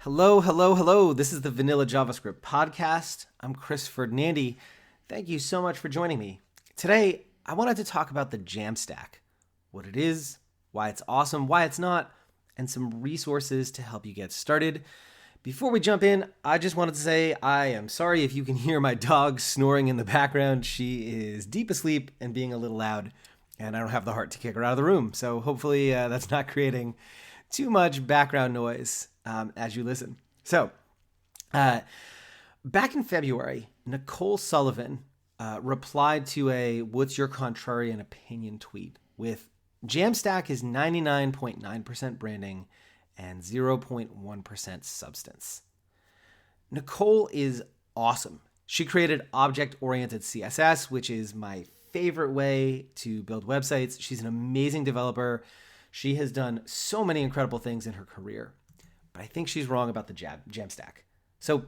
Hello, hello, hello. This is the Vanilla JavaScript podcast. I'm Chris Ferdinandi. Thank you so much for joining me. Today, I wanted to talk about the JAMStack, what it is, why it's awesome, why it's not, and some resources to help you get started. Before we jump in, I just wanted to say I am sorry if you can hear my dog snoring in the background. She is deep asleep and being a little loud, and I don't have the heart to kick her out of the room. So hopefully that's not creating too much background noise as you listen. So, back in February, Nicole Sullivan replied to a "What's your contrarian opinion?" tweet with "JAMStack is 99.9% branding and 0.1% substance." Nicole is awesome. She created object-oriented CSS, which is my favorite way to build websites. She's an amazing developer. She has done so many incredible things in her career, but I think she's wrong about the JAMStack. So,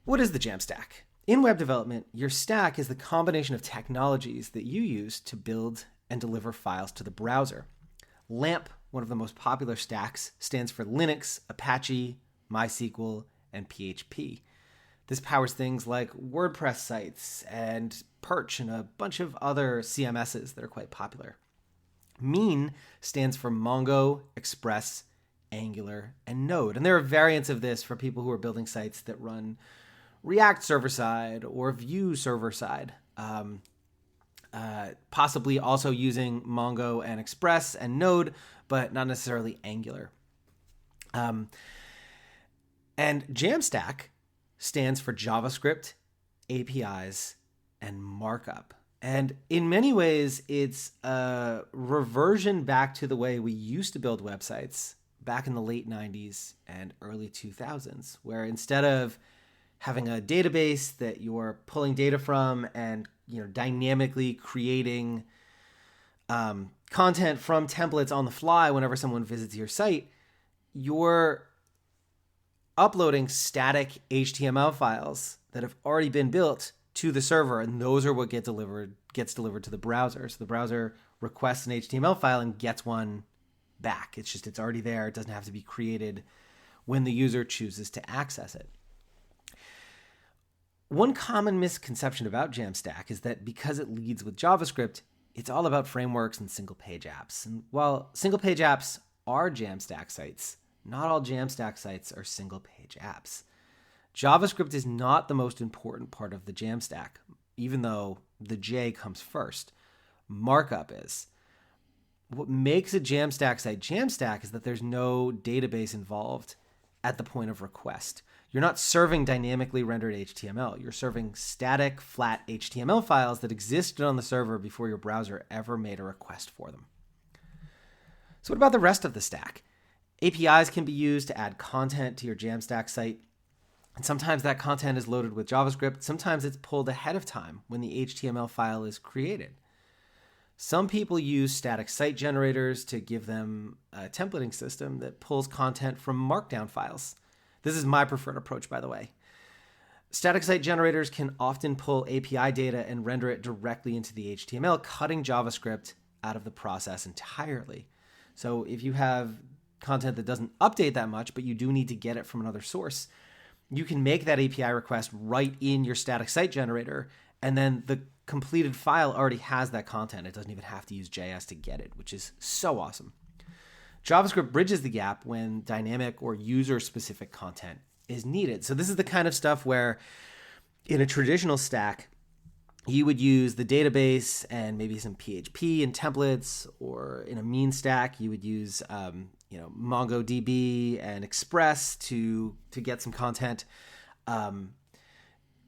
what is the JAMStack? In web development, your stack is the combination of technologies that you use to build and deliver files to the browser. LAMP, one of the most popular stacks, stands for Linux, Apache, MySQL, and PHP. This powers things like WordPress sites and Perch and a bunch of other CMSs that are quite popular. Mean stands for Mongo, Express, Angular, and Node. And there are variants of this for people who are building sites that run React server-side or Vue server-side, possibly also using Mongo and Express and Node, but not necessarily Angular. And JAMStack stands for JavaScript, APIs, and markup. And in many ways, it's a reversion back to the way we used to build websites back in the late 90s and early 2000s, where instead of having a database that you're pulling data from and dynamically creating content from templates on the fly whenever someone visits your site, you're uploading static HTML files that have already been built to the server, and those are what gets delivered to the browser. So the browser requests an HTML file and gets one back. It's already there. It doesn't have to be created when the user chooses to access it. One common misconception about JAMStack is that because it leads with JavaScript, it's all about frameworks and single-page apps. And while single-page apps are JAMStack sites, not all JAMStack sites are single-page apps. JavaScript is not the most important part of the JAMStack, even though the J comes first. Markup is. What makes a JAMStack site JAMStack is that there's no database involved at the point of request. You're not serving dynamically rendered HTML. You're serving static, flat HTML files that existed on the server before your browser ever made a request for them. So what about the rest of the stack? APIs can be used to add content to your JAMStack site. And sometimes that content is loaded with JavaScript. Sometimes it's pulled ahead of time when the HTML file is created. Some people use static site generators to give them a templating system that pulls content from markdown files. This is my preferred approach, by the way. Static site generators can often pull API data and render it directly into the HTML, cutting JavaScript out of the process entirely. So if you have content that doesn't update that much, but you do need to get it from another source, you can make that API request right in your static site generator, and then the completed file already has that content. It doesn't even have to use JS to get it, which is so awesome. JavaScript bridges the gap when dynamic or user-specific content is needed. So this is the kind of stuff where in a traditional stack, you would use the database and maybe some PHP and templates, or in a mean stack, you would use MongoDB and Express to get some content.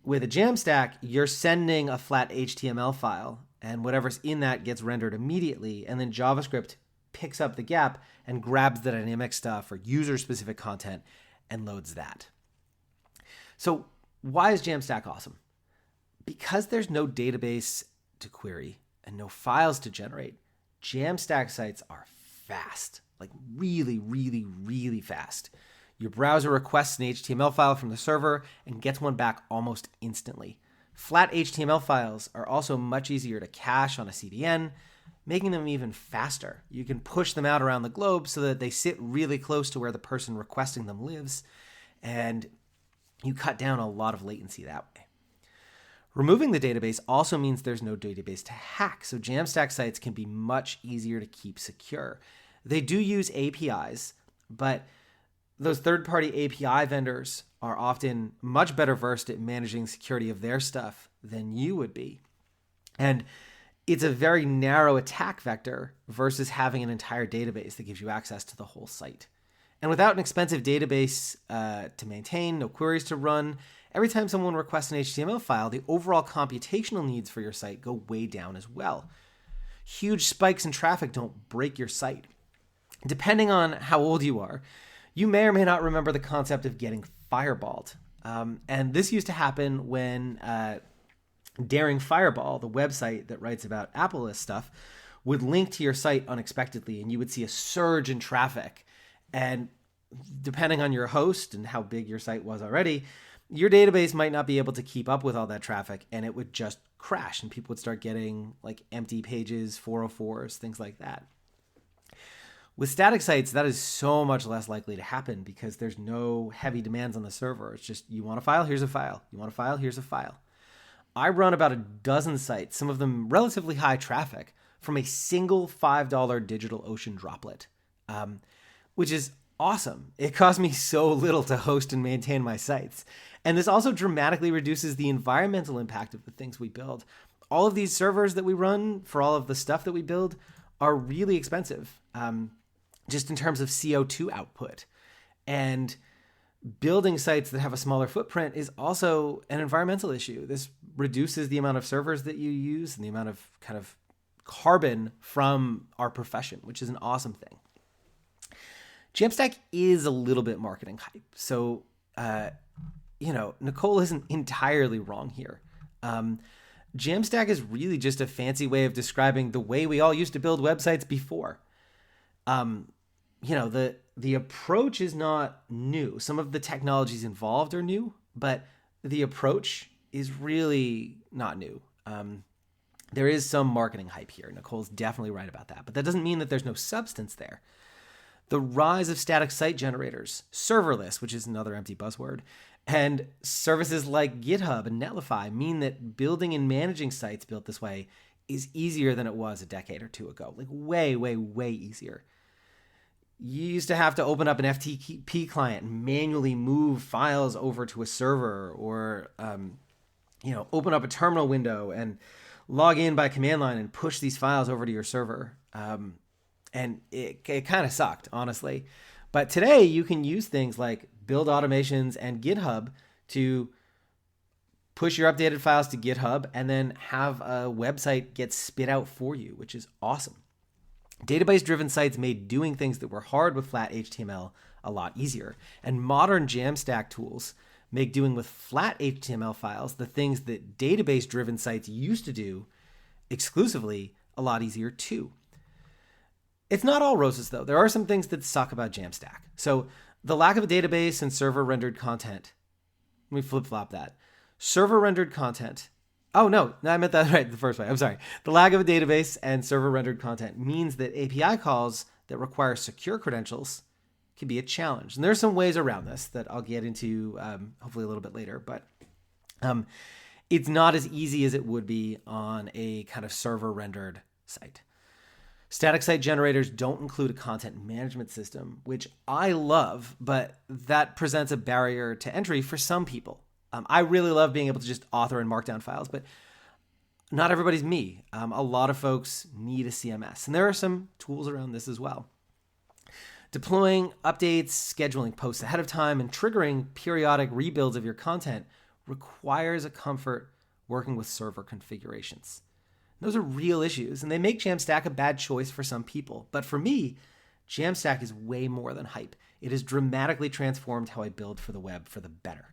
With a JAMStack, you're sending a flat HTML file, and whatever's in that gets rendered immediately, and then JavaScript picks up the gap and grabs the dynamic stuff or user-specific content and loads that. So why is JAMStack awesome? Because there's no database to query and no files to generate, JAMStack sites are fast, like really, really, really fast. Your browser requests an HTML file from the server and gets one back almost instantly. Flat HTML files are also much easier to cache on a CDN. making them even faster. You can push them out around the globe so that they sit really close to where the person requesting them lives, and you cut down a lot of latency that way. Removing the database also means there's no database to hack, so JAMStack sites can be much easier to keep secure. They do use APIs, but those third-party API vendors are often much better versed at managing security of their stuff than you would be. And it's a very narrow attack vector versus having an entire database that gives you access to the whole site. And without an expensive database to maintain, no queries to run, every time someone requests an HTML file, the overall computational needs for your site go way down as well. Huge spikes in traffic don't break your site. Depending on how old you are, you may or may not remember the concept of getting fireballed. And this used to happen when Daring Fireball, the website that writes about Apple stuff, would link to your site unexpectedly, and you would see a surge in traffic. And depending on your host and how big your site was already, your database might not be able to keep up with all that traffic, and it would just crash, and people would start getting like empty pages, 404s, things like that. With static sites, that is so much less likely to happen because there's no heavy demands on the server. It's just, you want a file, here's a file. You want a file, here's a file. I run about a dozen sites, some of them relatively high traffic, from a single $5 DigitalOcean droplet, which is awesome. It costs me so little to host and maintain my sites. And this also dramatically reduces the environmental impact of the things we build. All of these servers that we run for all of the stuff that we build are really expensive, just in terms of CO2 output. And building sites that have a smaller footprint is also an environmental issue. This reduces the amount of servers that you use and the amount of kind of carbon from our profession, which is an awesome thing. JAMStack is a little bit marketing hype. So, Nicole isn't entirely wrong here. JAMStack is really just a fancy way of describing the way we all used to build websites before. The approach is not new. Some of the technologies involved are new, but the approach is really not new. There is some marketing hype here. Nicole's definitely right about that, but that doesn't mean that there's no substance there. The rise of static site generators, serverless, which is another empty buzzword, and services like GitHub and Netlify mean that building and managing sites built this way is easier than it was a decade or two ago. Like way, way, way easier. You used to have to open up an FTP client and manually move files over to a server, or open up a terminal window and log in by command line and push these files over to your server. And it kind of sucked, honestly. But today you can use things like build automations and GitHub to push your updated files to GitHub and then have a website get spit out for you, which is awesome. Database-driven sites made doing things that were hard with flat HTML a lot easier. And modern JAMStack tools make doing with flat HTML files the things that database-driven sites used to do exclusively a lot easier too. It's not all roses, though. There are some things that suck about JAMStack. So the lack of a database and server-rendered content. Let me flip-flop that. Server-rendered content. Oh, no, I meant that right the first way. I'm sorry. The lack of a database and server-rendered content means that API calls that require secure credentials can be a challenge. And there are some ways around this that I'll get into hopefully a little bit later. But it's not as easy as it would be on a kind of server-rendered site. Static site generators don't include a content management system, which I love, but that presents a barrier to entry for some people. I really love being able to just author and markdown files, but not everybody's me. A lot of folks need a CMS, and there are some tools around this as well. Deploying updates, scheduling posts ahead of time, and triggering periodic rebuilds of your content requires a comfort working with server configurations. Those are real issues, and they make JAMStack a bad choice for some people. But for me, JAMStack is way more than hype. It has dramatically transformed how I build for the web for the better.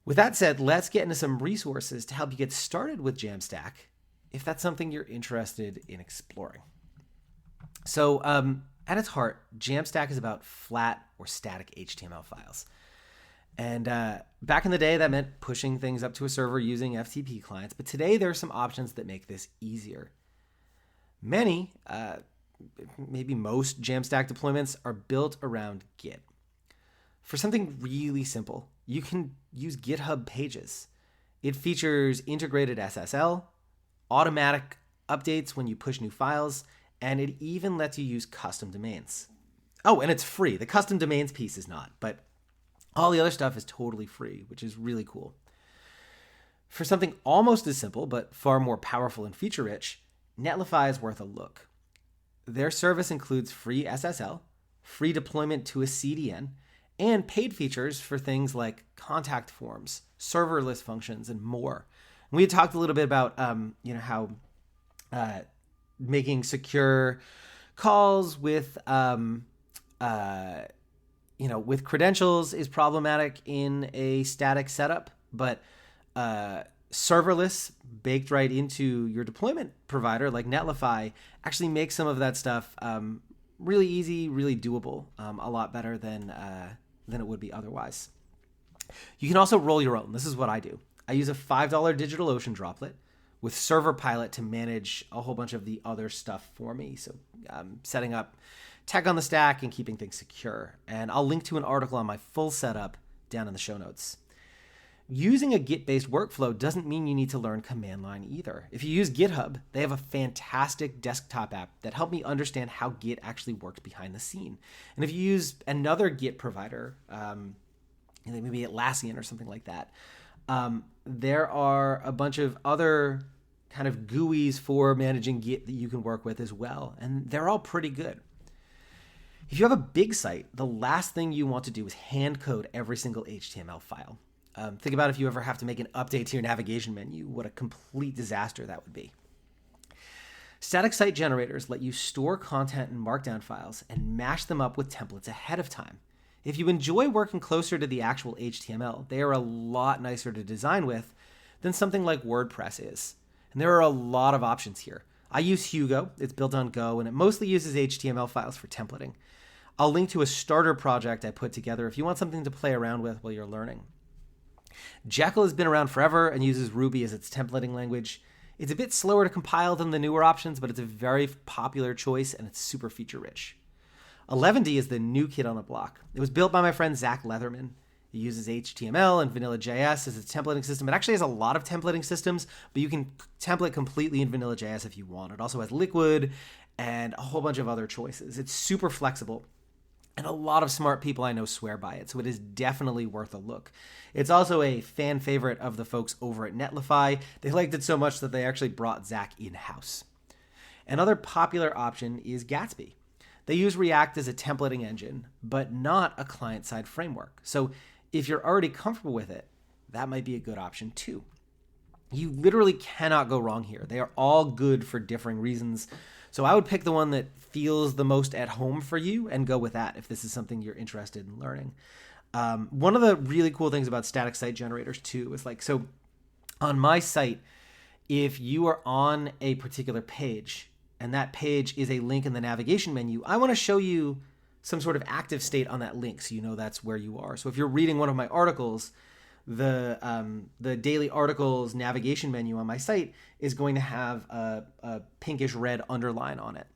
With that said, let's get into some resources to help you get started with JAMStack if that's something you're interested in exploring. So at its heart, JAMStack is about flat or static HTML files. And back in the day, that meant pushing things up to a server using FTP clients. But today, there are some options that make this easier. Many, maybe most JAMStack deployments are built around Git. For something really simple, you can use GitHub Pages. It features integrated SSL, automatic updates when you push new files, and it even lets you use custom domains. Oh, and it's free. The custom domains piece is not, but all the other stuff is totally free, which is really cool. For something almost as simple, but far more powerful and feature-rich, Netlify is worth a look. Their service includes free SSL, free deployment to a CDN, and paid features for things like contact forms, serverless functions, and more. And we had talked a little bit about how making secure calls with with credentials is problematic in a static setup, but serverless baked right into your deployment provider like Netlify actually makes some of that stuff really easy, really doable, a lot better than it would be otherwise. You can also roll your own. This is what I do. I use a $5 DigitalOcean droplet with Server Pilot to manage a whole bunch of the other stuff for me. So setting up tech on the stack and keeping things secure. And I'll link to an article on my full setup down in the show notes. Using a Git-based workflow doesn't mean you need to learn command line either. If you use GitHub, they have a fantastic desktop app that helped me understand how Git actually works behind the scene. And if you use another Git provider, maybe Atlassian or something like that, there are a bunch of other kind of GUIs for managing Git that you can work with as well. And they're all pretty good. If you have a big site, the last thing you want to do is hand code every single HTML file. Think about if you ever have to make an update to your navigation menu, what a complete disaster that would be. Static site generators let you store content in Markdown files and mash them up with templates ahead of time. If you enjoy working closer to the actual HTML, they are a lot nicer to design with than something like WordPress is. And there are a lot of options here. I use Hugo, it's built on Go, and it mostly uses HTML files for templating. I'll link to a starter project I put together if you want something to play around with while you're learning. Jekyll has been around forever and uses Ruby as its templating language. It's a bit slower to compile than the newer options, but it's a very popular choice and it's super feature-rich. 11D is the new kid on the block. It was built by my friend Zach Leatherman. It uses HTML and Vanilla.js as its templating system. It actually has a lot of templating systems, but you can template completely in Vanilla.js if you want. It also has Liquid and a whole bunch of other choices. It's super flexible. And a lot of smart people I know swear by it, so it is definitely worth a look. It's also a fan favorite of the folks over at Netlify. They liked it so much that they actually brought Zach in-house. Another popular option is Gatsby. They use React as a templating engine, but not a client-side framework. So if you're already comfortable with it, that might be a good option too. You literally cannot go wrong here. They are all good for differing reasons. So I would pick the one that feels the most at home for you and go with that if this is something you're interested in learning. One of the really cool things about static site generators too is so on my site, if you are on a particular page and that page is a link in the navigation menu, I want to show you some sort of active state on that link so you know that's where you are. So if you're reading one of my articles, the daily articles navigation menu on my site is going to have a pinkish red underline on it.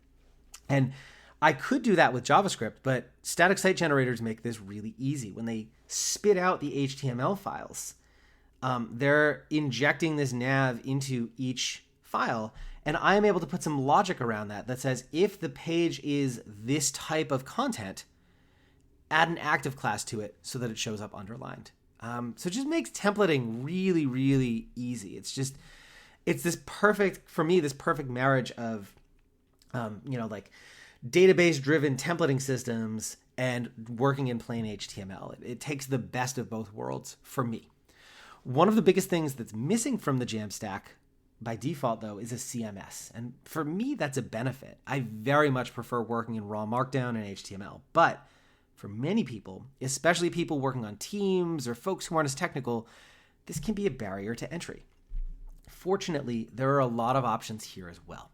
And I could do that with JavaScript, but static site generators make this really easy. When they spit out the HTML files, they're injecting this nav into each file, and I am able to put some logic around that says if the page is this type of content, add an active class to it so that it shows up underlined. So it just makes templating really, really easy. It's this perfect marriage of, database-driven templating systems and working in plain HTML. It takes the best of both worlds for me. One of the biggest things that's missing from the JAMStack by default, though, is a CMS. And for me, that's a benefit. I very much prefer working in raw Markdown and HTML. But for many people, especially people working on teams or folks who aren't as technical, this can be a barrier to entry. Fortunately, there are a lot of options here as well.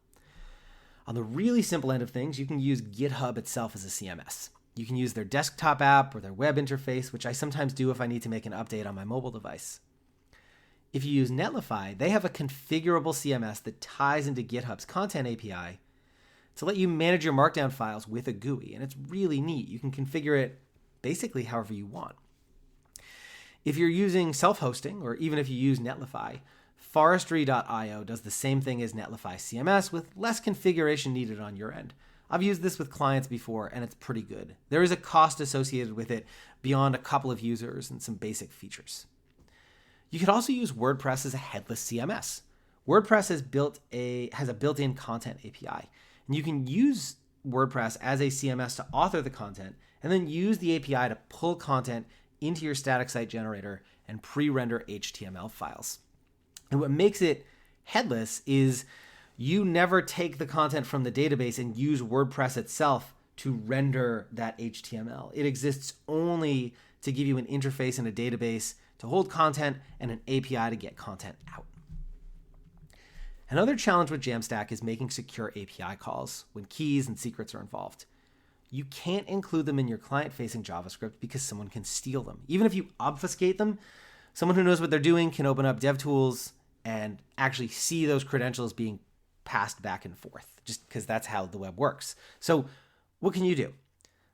On the really simple end of things, you can use GitHub itself as a CMS. You can use their desktop app or their web interface, which I sometimes do if I need to make an update on my mobile device. If you use Netlify, they have a configurable CMS that ties into GitHub's content API to let you manage your markdown files with a GUI, and it's really neat. You can configure it basically however you want. If you're using self-hosting, or even if you use Netlify, Forestry.io does the same thing as Netlify CMS with less configuration needed on your end. I've used this with clients before, and it's pretty good. There is a cost associated with it beyond a couple of users and some basic features. You could also use WordPress as a headless CMS. WordPress has a built-in content API, and you can use WordPress as a CMS to author the content, and then use the API to pull content into your static site generator and pre-render HTML files. And what makes it headless is you never take the content from the database and use WordPress itself to render that HTML. It exists only to give you an interface in a database to hold content and an API to get content out. Another challenge with JAMStack is making secure API calls when keys and secrets are involved. You can't include them in your client-facing JavaScript because someone can steal them. Even if you obfuscate them, someone who knows what they're doing can open up DevTools and actually see those credentials being passed back and forth, just because that's how the web works. So what can you do?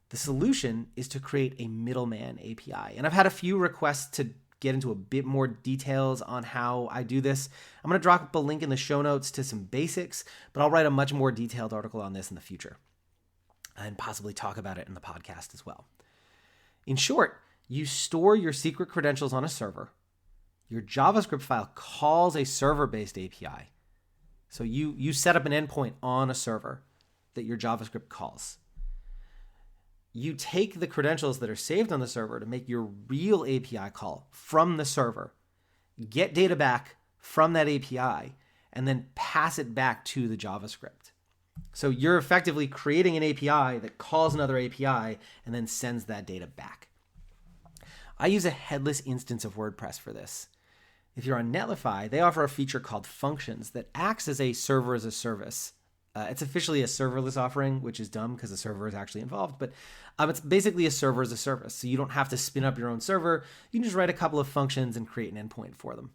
The solution is to create a middleman API. And I've had a few requests to get into a bit more details on how I do this. I'm going to drop a link in the show notes to some basics, but I'll write a much more detailed article on this in the future and possibly talk about it in the podcast as well. In short, you store your secret credentials on a server. Your JavaScript file calls a server-based API. So you set up an endpoint on a server that your JavaScript calls. You take the credentials that are saved on the server to make your real API call from the server, get data back from that API, and then pass it back to the JavaScript. So you're effectively creating an API that calls another API and then sends that data back. I use a headless instance of WordPress for this. If you're on Netlify, they offer a feature called Functions that acts as a server as a service. It's officially a serverless offering, which is dumb because the server is actually involved, but it's basically a server as a service. So you don't have to spin up your own server. You can just write a couple of functions and create an endpoint for them.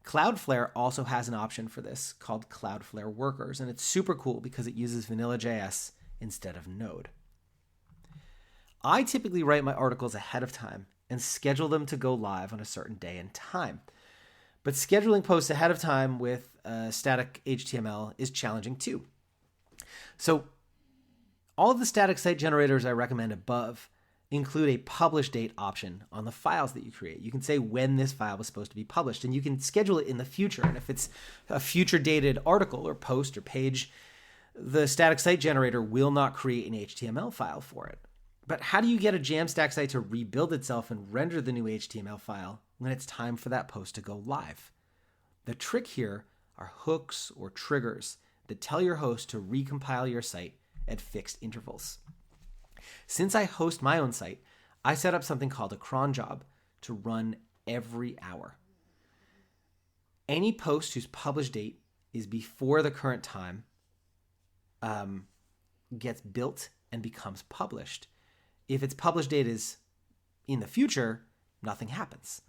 Cloudflare also has an option for this called Cloudflare Workers, and it's super cool because it uses Vanilla.js instead of Node. I typically write my articles ahead of time and schedule them to go live on a certain day and time. But scheduling posts ahead of time with static HTML is challenging too. So all of the static site generators I recommend above include a publish date option on the files that you create. You can say when this file was supposed to be published, and you can schedule it in the future. And if it's a future dated article or post or page, the static site generator will not create an HTML file for it. But how do you get a JAMStack site to rebuild itself and render the new HTML file when it's time for that post to go live? The trick here are hooks or triggers that tell your host to recompile your site at fixed intervals. Since I host my own site, I set up something called a cron job to run every hour. Any post whose publish date is before the current time gets built and becomes published. If its publish date is in the future, nothing happens.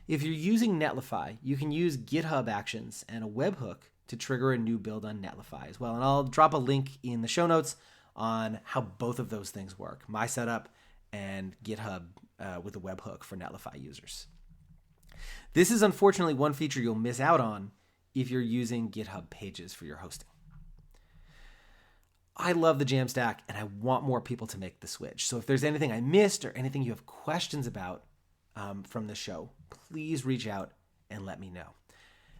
If you're using Netlify, you can use GitHub Actions and a webhook to trigger a new build on Netlify as well. And I'll drop a link in the show notes on how both of those things work, my setup and GitHub with a webhook for Netlify users. This is unfortunately one feature you'll miss out on if you're using GitHub Pages for your hosting. I love the JAMStack, and I want more people to make the switch. So if there's anything I missed or anything you have questions about from the show, please reach out and let me know.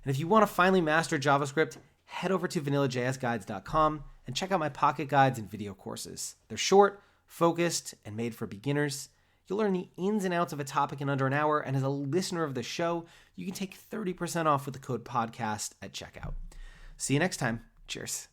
And if you want to finally master JavaScript, head over to vanillajsguides.com and check out my pocket guides and video courses. They're short, focused, and made for beginners. You'll learn the ins and outs of a topic in under an hour, and as a listener of the show, you can take 30% off with the code podcast at checkout. See you next time. Cheers.